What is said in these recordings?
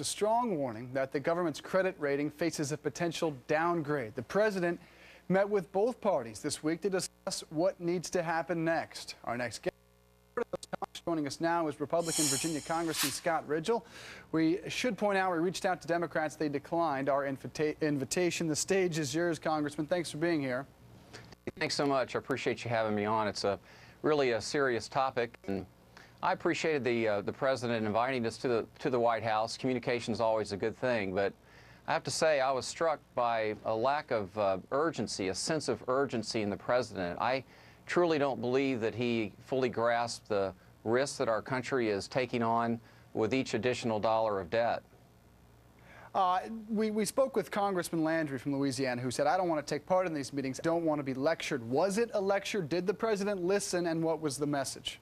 a strong warning that the government's credit rating faces a potential downgrade. The president met with both parties this week to discuss what needs to happen next. Our next guest joining us now is Republican Virginia Congressman Scott Rigell. We should point out we reached out to Democrats. They declined our invitation. The stage is yours, Congressman. Thanks for being here. Thanks so much. I appreciate you having me on. It's really a serious topic, and I appreciated the president inviting us to the White House. Communication is always a good thing, but I have to say I was struck by a lack of urgency, a sense of urgency in the president. I truly don't believe that he fully grasped the risks that our country is taking on with each additional dollar of debt. We spoke with Congressman Landry from Louisiana, who said, I don't want to take part in these meetings. I don't want to be lectured. Was it a lecture? Did the president listen, and what was the message?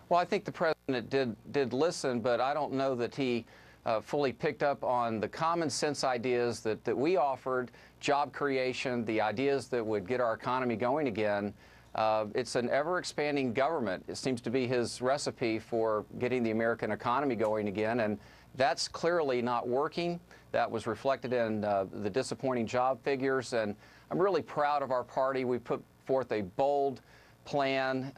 Well, I think the president did listen, but I don't know that he fully picked up on the common sense ideas that we offered, job creation, the ideas that would get our economy going again. It's an ever-expanding government. It seems to be his recipe for getting the American economy going again, and that's clearly not working. That was reflected in the disappointing job figures, and I'm really proud of our party. We put forth a bold plan,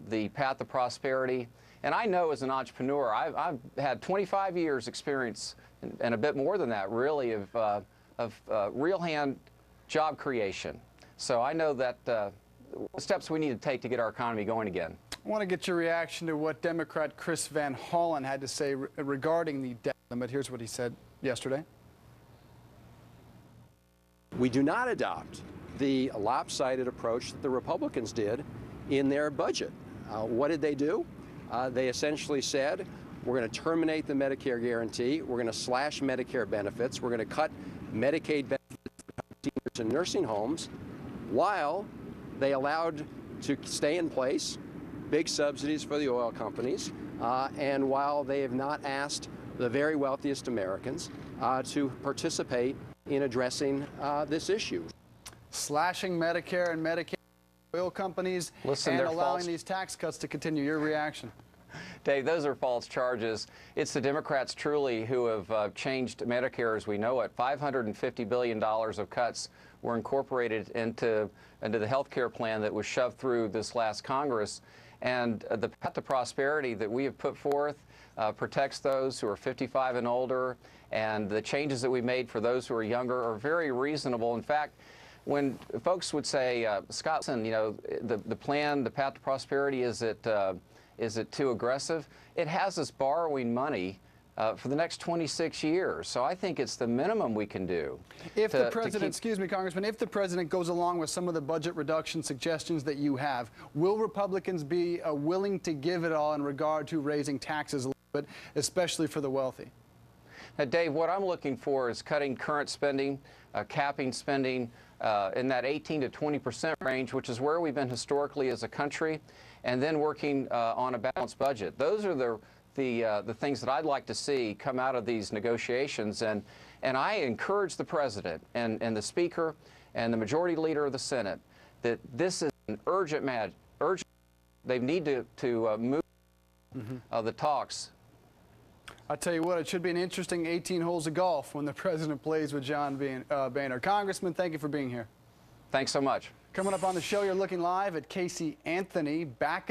the path to prosperity. And I know as an entrepreneur, I've had 25 years experience, and a bit more than that, really, of real-hand job creation. So I know that steps we need to take to get our economy going again. I want to get your reaction to what Democrat Chris Van Hollen had to say regarding the debt limit. Here's what he said yesterday. We do not adopt the lopsided approach that the Republicans did in their budget. What did they do? They essentially said, we're going to terminate the Medicare guarantee, we're going to slash Medicare benefits, we're going to cut Medicaid benefits for seniors in nursing homes, while they allowed to stay in place big subsidies for the oil companies, and while they have not asked the very wealthiest Americans to participate in addressing this issue. Slashing Medicare and Medicaid, oil companies, and allowing these tax cuts to continue. Your reaction? Dave, those are false charges. It's the Democrats truly who have changed Medicare as we know it. $550 billion of cuts were incorporated into the health care plan that was shoved through this last Congress. And the path to prosperity that we have put forth protects those who are 55 and older, and the changes that we made for those who are younger are very reasonable. In fact, when folks would say, Scott, listen, you know, the plan, the path to prosperity, is it too aggressive? It has us borrowing money for the next 26 years. So I think it's the minimum we can do. If the president, excuse me, Congressman, if the president goes along with some of the budget reduction suggestions that you have, will Republicans be willing to give it all in regard to raising taxes a little bit, especially for the wealthy? Now, Dave, what I'm looking for is cutting current spending, capping spending in that 18 to 20% range, which is where we've been historically as a country, and then working on a balanced budget. Those are the things that I'd like to see come out of these negotiations, and I encourage the president and the speaker and the majority leader of the Senate that this is an urgent they need to move the talks. I'll tell you what, it should be an interesting 18 holes of golf when the president plays with John Boehner. Congressman, thank you for being here. Thanks so much. Coming up on the show, you're looking live at Casey Anthony back in